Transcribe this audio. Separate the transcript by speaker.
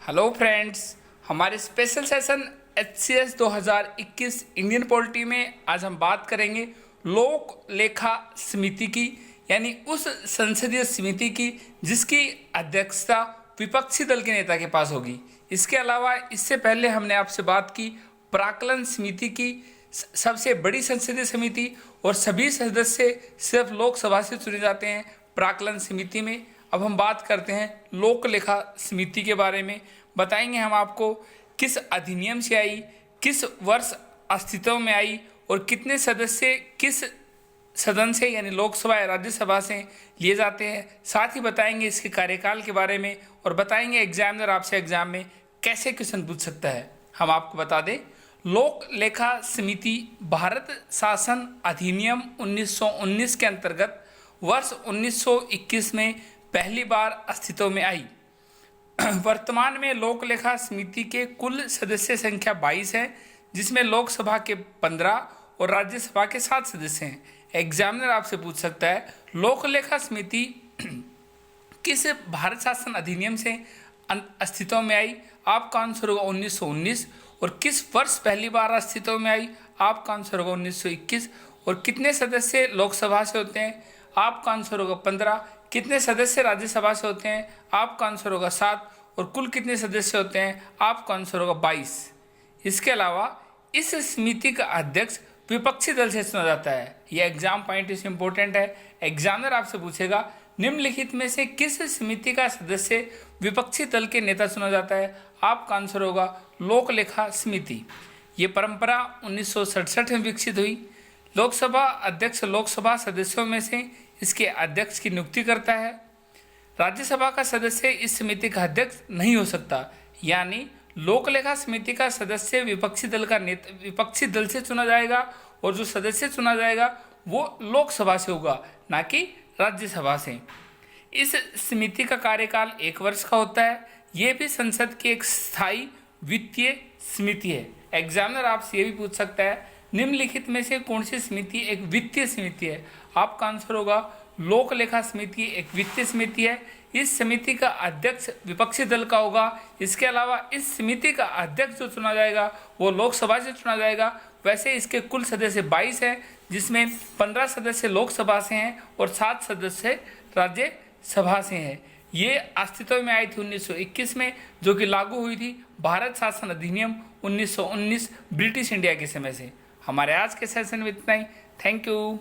Speaker 1: Hello friends, हमारे special session HCS 2021 Indian polity में आज हम बात करेंगे लोक लेखा समिति की, यानी उस संसदीय समिति की जिसकी अध्यक्षता विपक्षी दल के नेता के पास होगी। इसके अलावा इससे पहले हमने आपसे बात की प्राक्कलन समिति की, सबसे बड़ी संसदीय समिति, और सभी सदस्य सिर्फ लोकसभा से चुने जाते हैं प्राक्कलन समिति में। अब हम बात करते हैं लोक लेखा समिति के बारे में। बताएंगे हम आपको किस अधिनियम से आई, किस वर्ष अस्तित्व में आई और कितने सदस्य किस सदन से यानी लोकसभा या राज्यसभा से लिए जाते हैं। साथ ही बताएंगे इसके कार्यकाल के बारे में और बताएंगे एग्जामिनर आपसे एग्जाम में कैसे क्वेश्चन पूछ सकता है। हम आपको बता दें, लोक लेखा समिति भारत शासन अधिनियम 1919 के अंतर्गत वर्ष 1921 में पहली बार अस्तित्व में आई। वर्तमान में लोक लेखा समिति के कुल सदस्य संख्या 22 है, जिसमें लोकसभा के 15 और राज्यसभा के 7 सदस्य हैं। एग्जामिनर आपसे पूछ सकता है लोक लेखा समिति किस भारत शासन अधिनियम से अस्तित्व में आई। आपका आंसर होगा 1919। और किस वर्ष पहली बार अस्तित्व में आई। आपका आंसर होगा 1921। और कितने सदस्य लोकसभा से होते हैं। आपका आंसर होगा 15। कितने सदस्य राज्यसभा से होते हैं। आपका आंसर होगा 7। और कुल कितने सदस्य होते हैं। आपका आंसर होगा 22। इसके अलावा इस समिति का अध्यक्ष विपक्षी दल से चुना जाता है। यह एग्जाम पॉइंट इसमें इंपॉर्टेंट है। एग्जामिनर आपसे पूछेगा निम्नलिखित में से किस समिति का सदस्य विपक्षी दल के नेता चुना जाता है। आपका आंसर होगा लोक लेखा समिति। ये परंपरा 1967 में विकसित हुई। लोकसभा अध्यक्ष लोकसभा सदस्यों में से इसके अध्यक्ष की नियुक्ति करता है। राज्यसभा का सदस्य इस समिति का अध्यक्ष नहीं हो सकता, यानी लोक लेखा समिति का सदस्य विपक्षी दल से चुना जाएगा और जो सदस्य चुना जाएगा वो लोकसभा से होगा, ना कि राज्यसभा से। इस समिति का कार्यकाल 1 वर्ष का होता है। ये भी संसद की एक स्थायी वित्तीय समिति है। एग्जामिनर आपसे ये भी पूछ सकता है निम्नलिखित में से कौन सी समिति एक वित्तीय समिति है। आपका आंसर होगा लोक लेखा समिति एक वित्तीय समिति है। इस समिति का अध्यक्ष विपक्षी दल का होगा। इसके अलावा इस समिति का अध्यक्ष जो चुना जाएगा वो लोकसभा से चुना जाएगा। वैसे इसके कुल सदस्य 22 हैं, जिसमें 15 सदस्य लोकसभा से हैं और 7 सदस्य राज्यसभा से हैं। ये अस्तित्व में आई थी 1921 में, जो कि लागू हुई थी भारत शासन अधिनियम 1919 ब्रिटिश इंडिया के समय से। हमारे आज के सेशन में इतना ही। Thank you.